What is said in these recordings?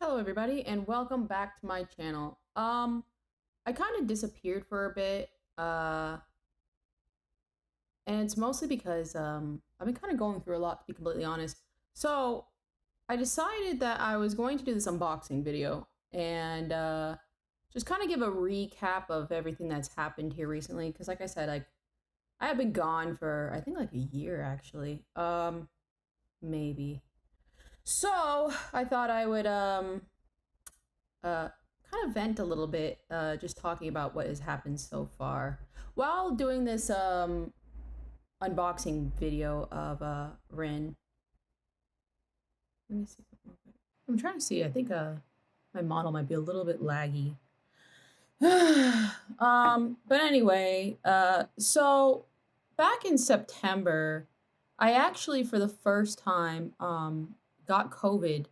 Hello everybody and welcome back to my channel. I kind of disappeared for a bit, and it's mostly because I've been kind of going through a lot, to be completely honest. So I decided that I was going to do this unboxing video and just kind of give a recap of everything that's happened here recently. Because like I said, I have been gone for I think like a year actually, maybe. So I thought I would uh, kind of vent a little bit, just talking about what has happened so far while doing this unboxing video of Rin. Let me see. I'm trying to see. I think my model might be a little bit laggy. But anyway, so back in September, I actually for the first time got COVID,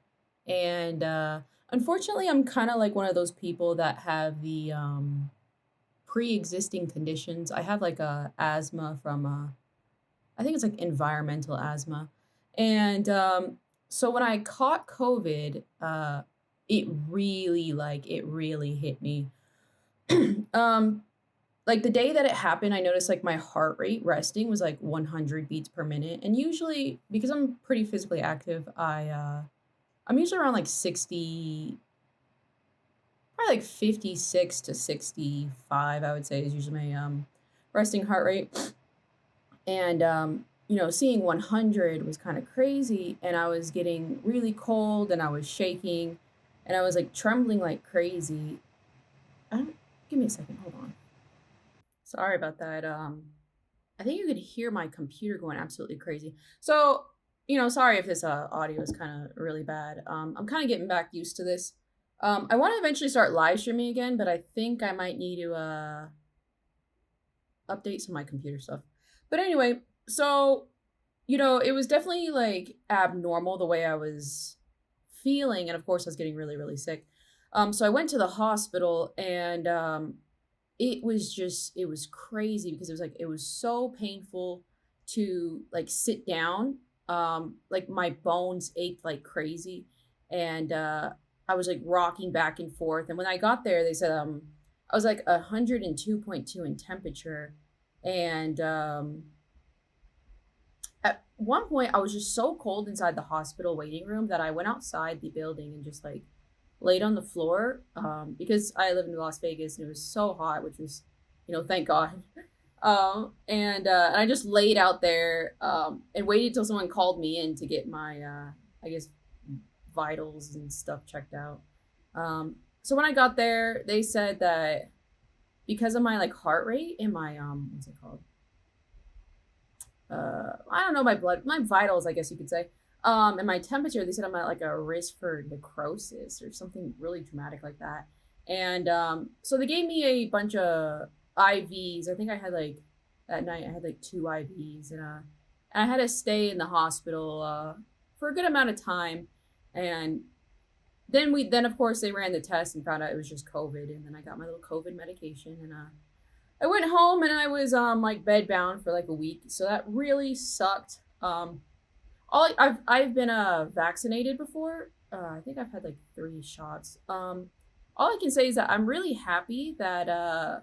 and unfortunately, I'm kind of like one of those people that have the pre-existing conditions. I have like a asthma from I think it's like environmental asthma, and so when I caught COVID, it really hit me. um, like the day that it happened, I noticed like my heart rate resting was like 100 beats per minute, and usually because I'm pretty physically active, I'm usually around like 60, probably like 56 to 65, I would say is usually my resting heart rate. And seeing 100 was kind of crazy, and I was getting really cold and I was shaking and I was like trembling like crazy. I don't Give me a second, hold on. Sorry about that. I think you could hear my computer going absolutely crazy. So, sorry if this audio is kind of really bad. I'm kind of getting back used to this. I want to eventually start live streaming again, but I think I might need to update some of my computer stuff. But anyway, so it was definitely like abnormal the way I was feeling, and of course I was getting really, really sick. So I went to the hospital, and it was crazy because it was so painful to like sit down. Like my bones ached like crazy, and I was like rocking back and forth. And when I got there, they said I was like 102.2 in temperature, and at one point I was just so cold inside the hospital waiting room that I went outside the building and just like laid on the floor, because I live in Las Vegas and it was so hot, which was, thank God. And I just laid out there, and waited till someone called me in to get my, I guess, vitals and stuff checked out. So when I got there, they said that because of my like heart rate and my what's it called? I don't know, my vitals, I guess you could say, and my temperature, they said I'm at like a risk for necrosis or something really dramatic like that. And so they gave me a bunch of IVs. I think I had like that night I had like two IVs, and I had to stay in the hospital for a good amount of time. And then of course they ran the test and found out it was just COVID, and then I got my little COVID medication, and I went home and I was like bed bound for like a week, so that really sucked. I've been vaccinated before. I think I've had like 3 shots. All I can say is that I'm really happy that I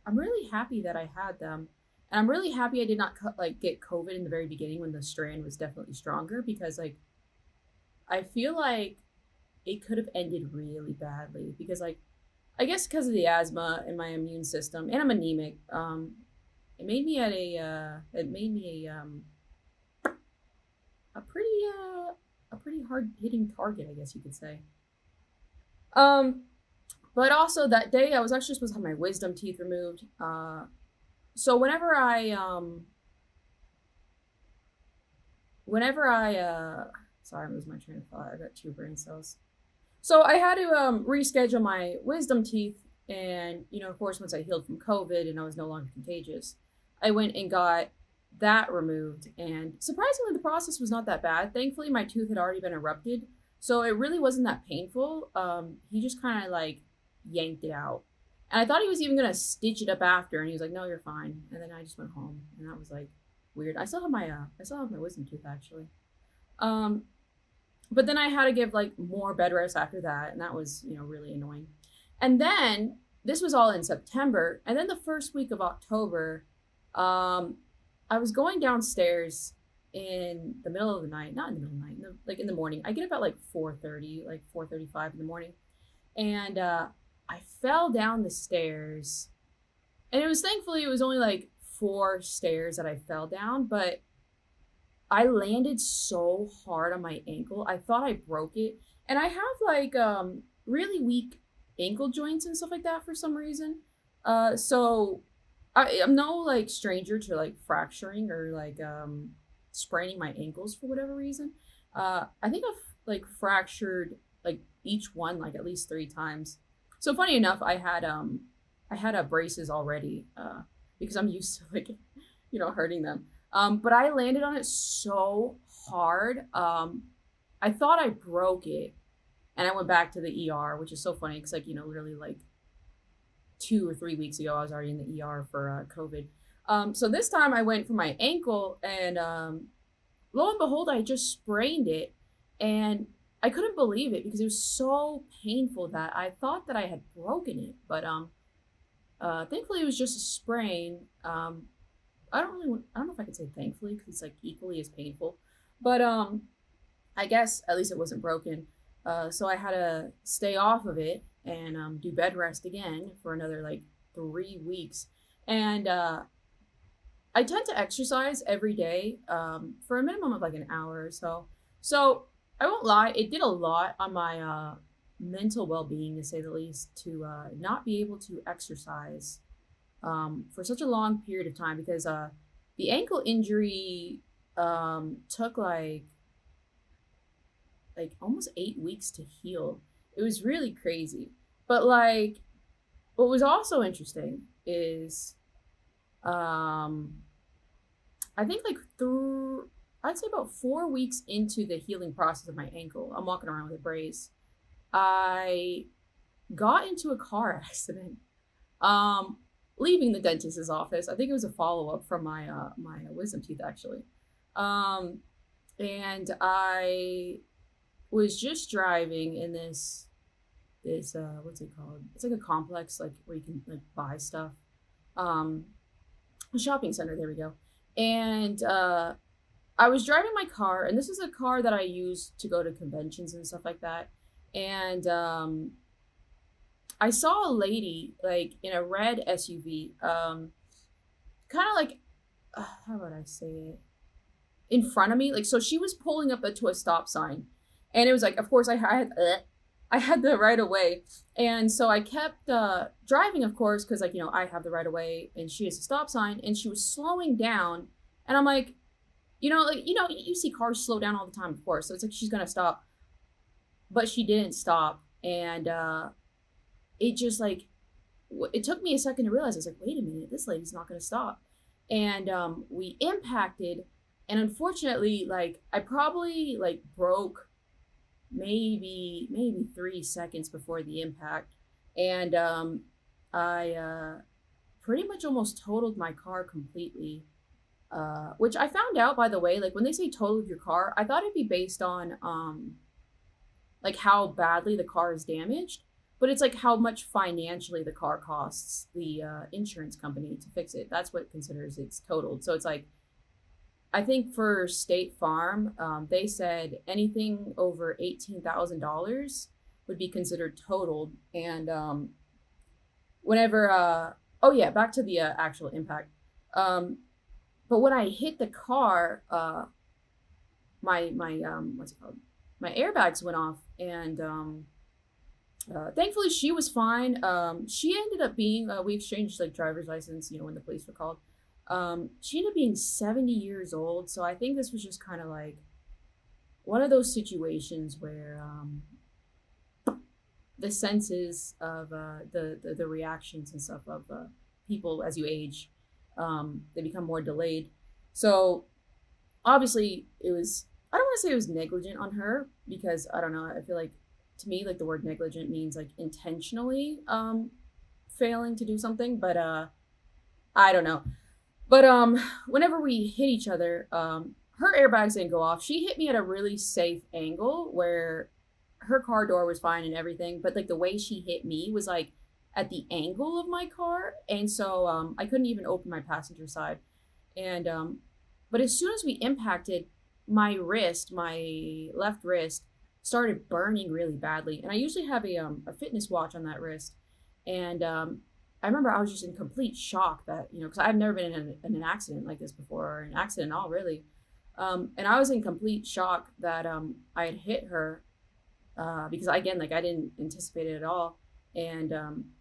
had them, and I'm really happy I did not like get COVID in the very beginning when the strand was definitely stronger, because like I feel like it could have ended really badly, because like I guess because of the asthma and my immune system, and I'm anemic. It made me a pretty hard hitting target, I guess you could say. Um, but also that day I was actually supposed to have my wisdom teeth removed. So whenever I sorry, I'm losing my train of thought. I got 2 brain cells. So I had to reschedule my wisdom teeth, and of course, once I healed from COVID and I was no longer contagious, I went and got that removed. And surprisingly, the process was not that bad. Thankfully, my tooth had already been erupted, so it really wasn't that painful. He just kind of like yanked it out, and I thought he was even gonna stitch it up after, and he was like, "No, you're fine." And then I just went home, and that was like weird. I still have my wisdom tooth actually. Um, But then I had to give like more bed rest after that, and that was, really annoying. And then this was all in September, and then the first week of October, um, I was going downstairs in the middle of the night, not in the middle of the night, like in the morning. I get up at like 4:30, like 4:35 in the morning, and I fell down the stairs, and thankfully it was only like four stairs that I fell down, but I landed so hard on my ankle. I thought I broke it. And I have like really weak ankle joints and stuff like that for some reason. So I'm no like stranger to like fracturing or like spraining my ankles for whatever reason. I think I've like fractured like each one like at least three times. So funny enough, I had braces already because I'm used to like hurting them. But I landed on it so hard. I thought I broke it, and I went back to the ER, which is so funny because, like, literally like 2 or 3 weeks ago, I was already in the ER for COVID. So this time I went for my ankle, and lo and behold, I just sprained it, and I couldn't believe it because it was so painful that I thought that I had broken it. But thankfully, it was just a sprain. I don't know if I could say thankfully because it's like equally as painful, but I guess at least it wasn't broken. So I had to stay off of it and do bed rest again for another like 3 weeks. And I tend to exercise every day for a minimum of like an hour or so. So I won't lie, it did a lot on my mental well being, to say the least, to not be able to exercise for such a long period of time because the ankle injury took like almost 8 weeks to heal. It was really crazy. But like what was also interesting is I think like through I'd say about 4 weeks into the healing process of my ankle, I'm walking around with a brace. I got into a car accident. Um, Leaving the dentist's office. I think it was a follow up from my wisdom teeth actually. Um, and I was just driving in this what's it called? It's like a complex like where you can like buy stuff. Um, a shopping center. There we go. And I was driving my car, and this is a car that I use to go to conventions and stuff like that. And I saw a lady like in a red SUV, kind of like how would I say it? In front of me, like so she was pulling up to a stop sign, and it was like, of course, I had the right of way, and so I kept driving, of course, because like I have the right of way, and she has a stop sign, and she was slowing down, and I'm like, you see cars slow down all the time, of course, so it's like she's gonna stop, but she didn't stop, and it just like it took me a second to realize. I was like, wait a minute, this lady's not going to stop. And we impacted, and unfortunately, like I probably like broke maybe 3 seconds before the impact, and I pretty much almost totaled my car completely. Which I found out, by the way, like when they say totaled your car, I thought it'd be based on like how badly the car is damaged, but it's like how much financially the car costs the insurance company to fix it. That's what considers it's totaled. So it's like, I think for State Farm, they said anything over $18,000 would be considered totaled. And whenever, oh yeah, back to the actual impact. But when I hit the car, my what's it called? My airbags went off, and thankfully she was fine. She ended up being we exchanged like driver's license, when the police were called. She ended up being 70 years old, so I think this was just kind of like one of those situations where the senses of the reactions and stuff of people as you age, they become more delayed. So obviously it was, I don't want to say it was negligent on her, because I don't know, I feel like to me like the word negligent means like intentionally failing to do something, but I don't know. But whenever we hit each other, her airbags didn't go off. She hit me at a really safe angle where her car door was fine and everything, but like the way she hit me was like at the angle of my car, and so I couldn't even open my passenger side. And but as soon as we impacted, my wrist, my left wrist, started burning really badly. And I usually have a fitness watch on that wrist, and I remember I was just in complete shock that because I've never been in an accident like this before, or an accident at all really. And I was in complete shock that I had hit her because again, like I didn't anticipate it at all. And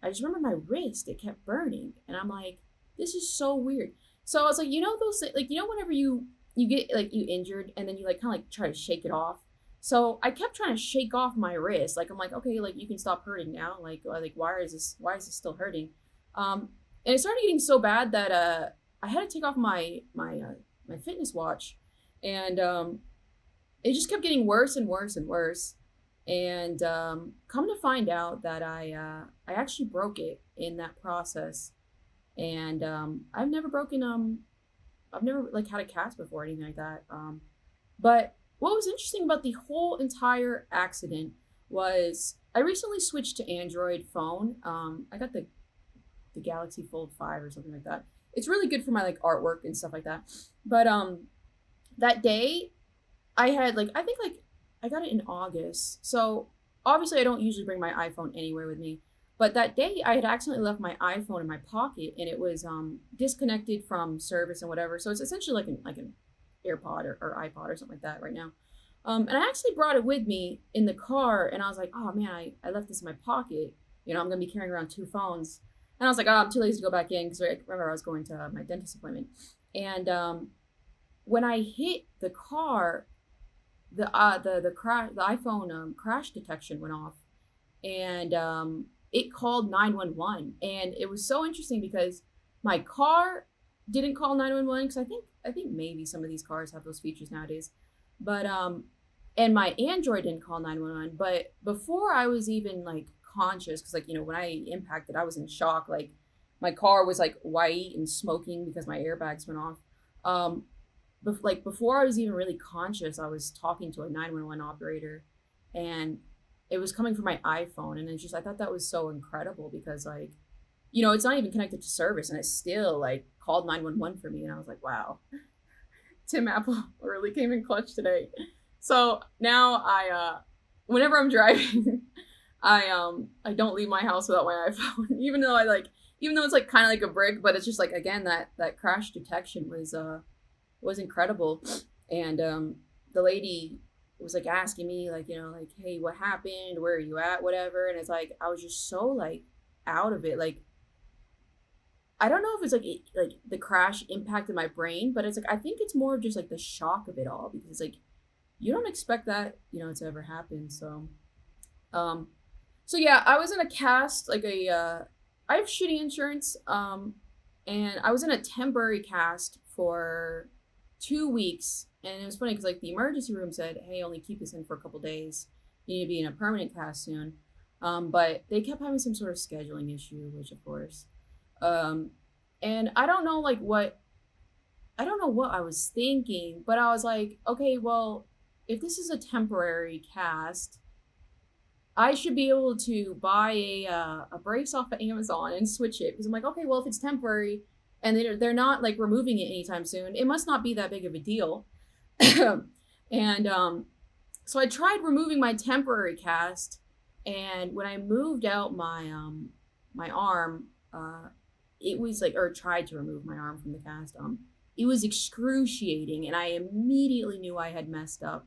I just remember my wrist, it kept burning. And I'm like, this is so weird. So I was like, those, like, whenever you get like you injured and then you like kind of like try to shake it off. So I kept trying to shake off my wrist. Like, I'm like, okay, like you can stop hurting now. Like why is this still hurting? And it started getting so bad that I had to take off my fitness watch, and it just kept getting worse and worse and worse. And come to find out that I actually broke it in that process. And I've never like had a cast before or anything like that. But what was interesting about the whole entire accident was I recently switched to Android phone. I got the Galaxy Fold 5 or something like that. It's really good for my like artwork and stuff like that. But that day I had like I think like I got it in August. So obviously I don't usually bring my iPhone anywhere with me. But that day I had accidentally left my iPhone in my pocket, and it was disconnected from service and whatever. So it's essentially like an AirPod or iPod or something like that right now. And I actually brought it with me in the car, and I was like, oh man, I left this in my pocket. I'm gonna be carrying around two phones. And I was like, oh, I'm too lazy to go back in because I remember I was going to my dentist appointment. And when I hit the car, the iPhone crash detection went off, and it called 911. And it was so interesting because my car didn't call 911 because I think maybe some of these cars have those features nowadays. But and my Android didn't call 911. But before I was even like conscious, because like when I impacted, I was in shock. Like my car was like white and smoking because my airbags went off. Like before I was even really conscious, I was talking to a 911 operator, and it was coming from my iPhone. And it's just I thought that was so incredible because like it's not even connected to service, and it still like called 911 for me. And I was like, wow, Tim Apple really came in clutch today. So now I whenever I'm driving I don't leave my house without my iPhone, even though it's like kind of like a brick, but it's just like again that crash detection was incredible. And the lady was like asking me like like, hey, what happened, where are you at, whatever. And it's like I was just so like out of it. Like I don't know if it's like the crash impacted my brain, but it's like I think it's more of just like the shock of it all, because it's like you don't expect that to ever happen. So yeah, I was in a cast, like I have shitty insurance, and I was in a temporary cast for 2 weeks. And it was funny because like the emergency room said, hey, only keep this in for a couple days. You need to be in a permanent cast soon. But they kept having some sort of scheduling issue, which of course. And I don't know what I was thinking, but I was like, okay, well, if this is a temporary cast, I should be able to buy a brace off of Amazon and switch it, because I'm like, okay, well, if it's temporary and they're not like removing it anytime soon, it must not be that big of a deal. And so I tried removing my temporary cast, and when I moved out my arm, it was like, or tried to remove my arm from the cast, it was excruciating, and I immediately knew I had messed up.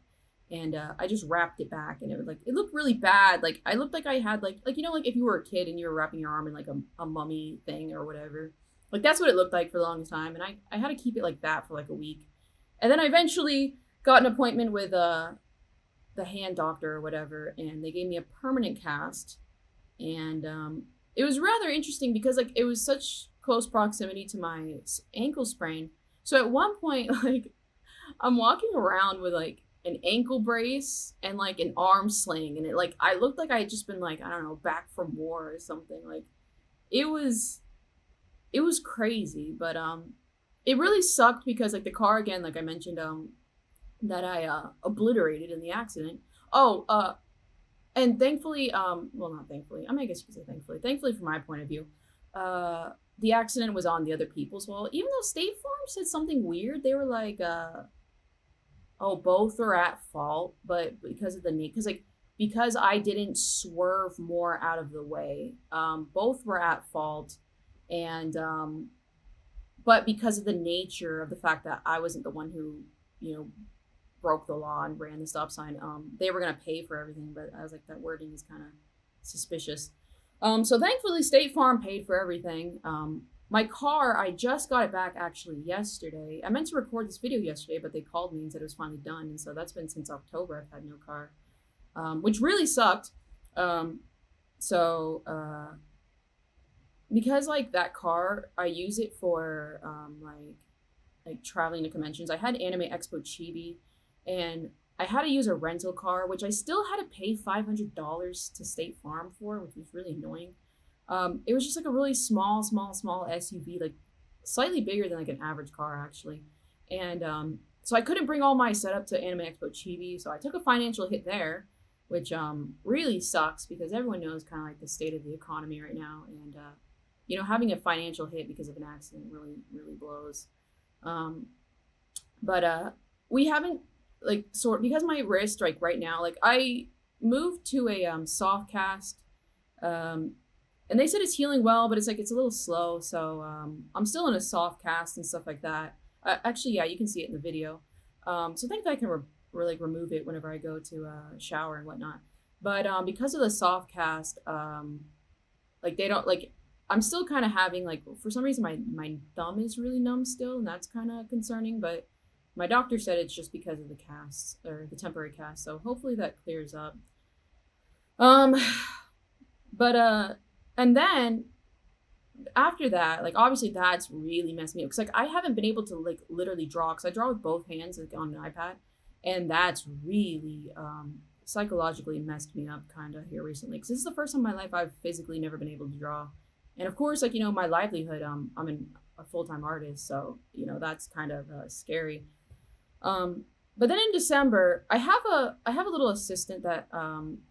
And I just wrapped it back, and it looked really bad. Like I looked like I had like like if you were a kid and you were wrapping your arm in like a mummy thing or whatever. Like that's what it looked like for the longest time, and I had to keep it like that for like a week. And then I eventually got an appointment with the hand doctor or whatever, and they gave me a permanent cast. And it was rather interesting because like it was such close proximity to my ankle sprain. So at one point, like I'm walking around with like an ankle brace and like an arm sling, and I looked like I had just been like, I don't know, back from war or something. Like it was crazy. But it really sucked because like the car, again, like I mentioned, that I obliterated in the accident. Oh, and thankfully, well, not thankfully. I mean, I guess you could say thankfully. Thankfully, from my point of view, uh, the accident was on the other people's fault. Even though State Farm said something weird, they were like, "Oh, both are at fault," but because of the need, because like because I didn't swerve more out of the way, both were at fault, and but because of the nature of the fact that I wasn't the one who, you know, broke the law and ran the stop sign, they were gonna pay for everything. But I was like, that wording is kind of suspicious. So thankfully, State Farm paid for everything. My car, I just got it back actually yesterday. I meant to record this video yesterday, but they called me and said it was finally done, and so that's been since October. I've had no car, which really sucked. Um, so because like that car, I use it for like traveling to conventions. I had Anime Expo Chibi, and I had to use a rental car, which I still had to pay $500 to State Farm for, which was really annoying. It was just like a really small SUV, like slightly bigger than like an average car actually, and so I couldn't bring all my setup to Anime Expo Chibi, so I took a financial hit there, which really sucks because everyone knows kind of like the state of the economy right now, and you know, having a financial hit because of an accident really blows. Um, but we haven't like sort because my wrist like right now, like I moved to a soft cast, um, and they said it's healing well, but it's like it's a little slow. So I'm still in a soft cast and stuff like that. Actually, yeah, you can see it in the video. So I think I can like remove it whenever I go to shower and whatnot. But because of the soft cast, like they don't like I'm still kind of having like for some reason my thumb is really numb still, and that's kind of concerning. But my doctor said it's just because of the casts or the temporary cast, so hopefully that clears up. Um, but and then after that, like obviously that's really messed me up because like I haven't been able to like literally draw because I draw with both hands like on an iPad, and that's really psychologically messed me up kind of here recently because this is the first time in my life I've physically never been able to draw, and of course like you know my livelihood I'm a full time artist, so you know that's kind of scary. Um, but then in December, I have a little assistant that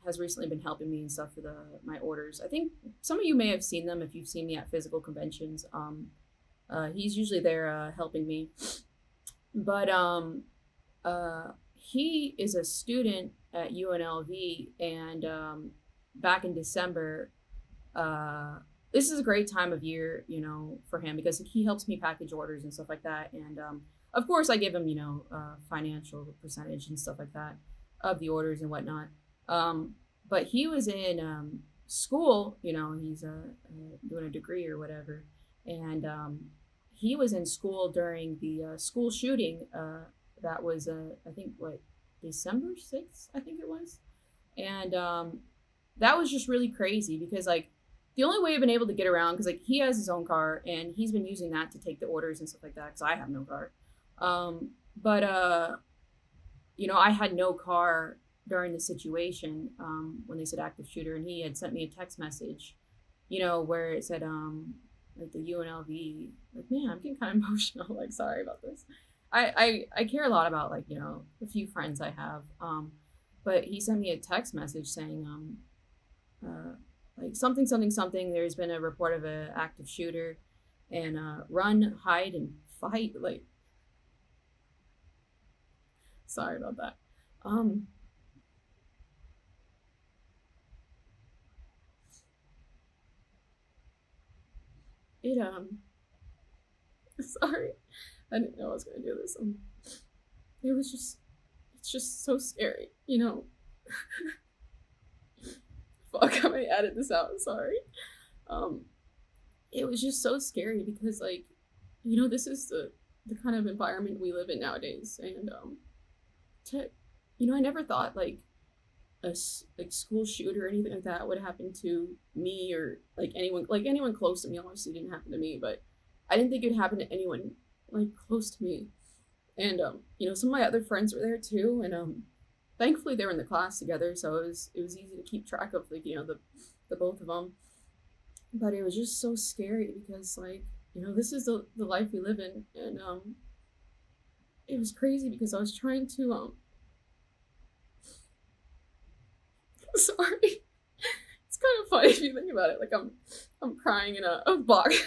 has recently been helping me and stuff for the my orders. I think some of you may have seen them if you've seen me at physical conventions. He's usually there helping me, but he is a student at UNLV, and back in December, uh, this is a great time of year, you know, for him because he helps me package orders and stuff like that. And of course, I give him, you know, financial percentage and stuff like that of the orders and whatnot. Um, but he was in school, you know, he's doing a degree or whatever, and he was in school during the school shooting. That was, I think, what December 6th, I think it was, and that was just really crazy because like the only way I've been able to get around because like he has his own car and he's been using that to take the orders and stuff like that because I have no car. But you know, I had no car during the situation when they said active shooter, and he had sent me a text message, you know, where it said like the UNLV. Like, man, I'm getting kind of emotional. Like, sorry about this. I care a lot about like you know the few friends I have. But he sent me a text message saying like something. There's been a report of an active shooter, and run, hide, and fight. Like, sorry about that. Um, it sorry, I didn't know I was gonna do this. It was just, it's just so scary, you know. Fuck, I might edit this out. Sorry. Um, it was just so scary because like, you know, this is the kind of environment we live in nowadays, and to, you know, I never thought like like school shooter or anything like that would happen to me or like anyone close to me. Obviously, didn't happen to me, but I didn't think it would happen to anyone like close to me. And you know, some of my other friends were there too, and thankfully they were in the class together, so it was easy to keep track of like you know the both of them. But it was just so scary because like you know this is the life we live in, and it was crazy because I was trying to sorry. It's kind of funny if you think about it. Like I'm crying in a box,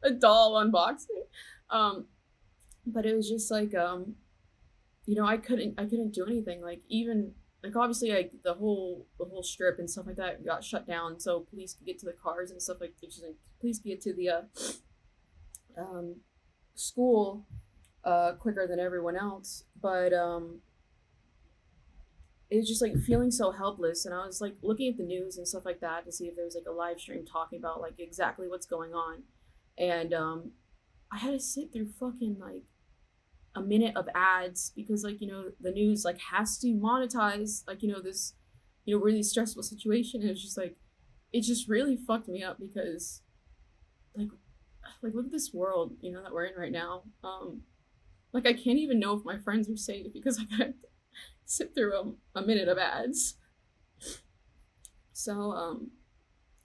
a doll unboxing. Um, but it was just like I couldn't do anything. Like even like obviously like the whole strip and stuff like that got shut down, so police could get to the cars and stuff like just like police could get to the um school quicker than everyone else. But it was just like feeling so helpless, and I was like looking at the news and stuff like that to see if there was like a live stream talking about like exactly what's going on. And I had to sit through fucking like a minute of ads because like the news like has to monetize like this really stressful situation. And it's just like it just really fucked me up because like look at this world that we're in right now. Like I can't even know if my friends are safe because like I have to sit through a minute of ads. So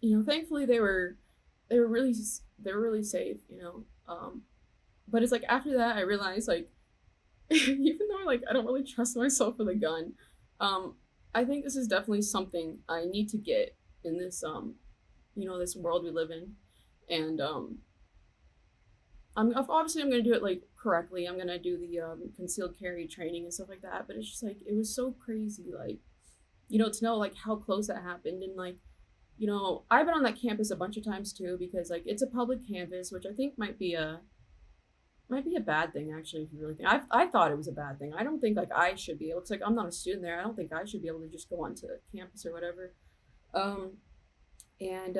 thankfully they were really safe. But it's like after that I realized like even though like I don't really trust myself with a gun, um, I think this is definitely something I need to get in this this world we live in. And I'm gonna do it like correctly. I'm gonna do the concealed carry training and stuff like that. But it's just like it was so crazy, like to know like how close that happened. And like I've been on that campus a bunch of times too because like it's a public campus, which I think might be a bad thing actually if you really think. I thought it was a bad thing. I don't think like I should be able to, like I'm not a student there. I don't think I should be able to just go onto campus or whatever. Um and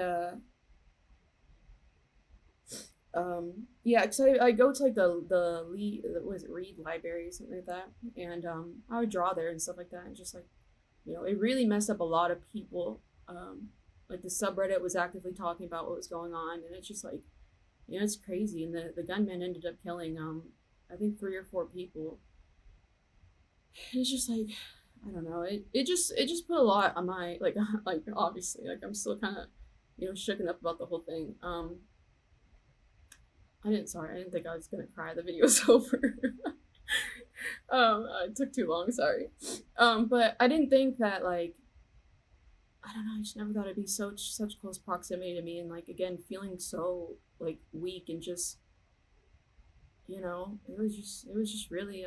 yeah, because I go to like the Lee, what is it, Reed Library or something like that. And I would draw there and stuff like that. And just like it really messed up a lot of people. Like the subreddit was actively talking about what was going on, and it's just like it's crazy. And the gunman ended up killing I think 3 or 4 people. And it's just like I don't know. It just put a lot on my like like obviously like I'm still kind of shooken up about the whole thing. I didn't think I was gonna cry. The video's over. It took too long. Sorry. But I didn't think that like I don't know. I just never thought it'd be such close proximity to me, and like again feeling so like weak and just it was just really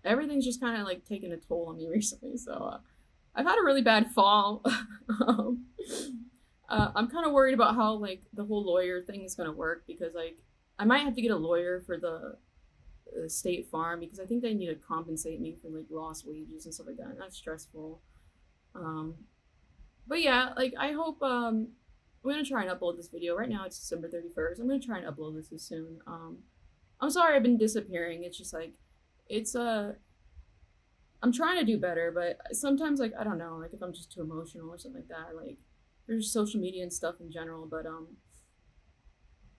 everything's just kind of like taking a toll on me recently. So I've had a really bad fall. um, I'm kind of worried about how like the whole lawyer thing is gonna work because like I might have to get a lawyer for the State Farm because I think they need to compensate me for like lost wages and stuff like that. And that's stressful. Um, but yeah, like I hope I'm gonna try and upload this video. Right now it's December 31st. I'm gonna try and upload this as soon. I'm sorry I've been disappearing. It's just like it's I'm trying to do better, but sometimes like I don't know, like if I'm just too emotional or something like that, like there's social media and stuff in general. But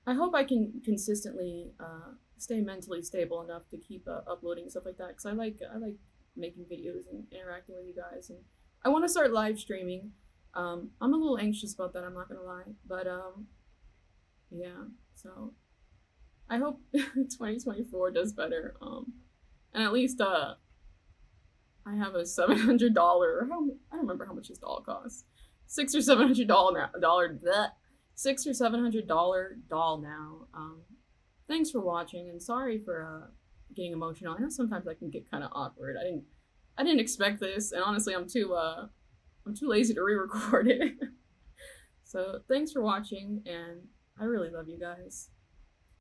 I hope I can consistently stay mentally stable enough to keep uploading stuff like that because I like making videos and interacting with you guys, and I want to start live streaming. I'm a little anxious about that. I'm not gonna lie, but yeah. So I hope 2024 does better. And at least I have a $700. I don't remember how much this doll costs. $600 or $700 that $600 or $700 doll now. Thanks for watching, and sorry for getting emotional. I know sometimes I can get kind of awkward. I didn't expect this, and honestly, I'm too lazy to re-record it. So thanks for watching, and I really love you guys.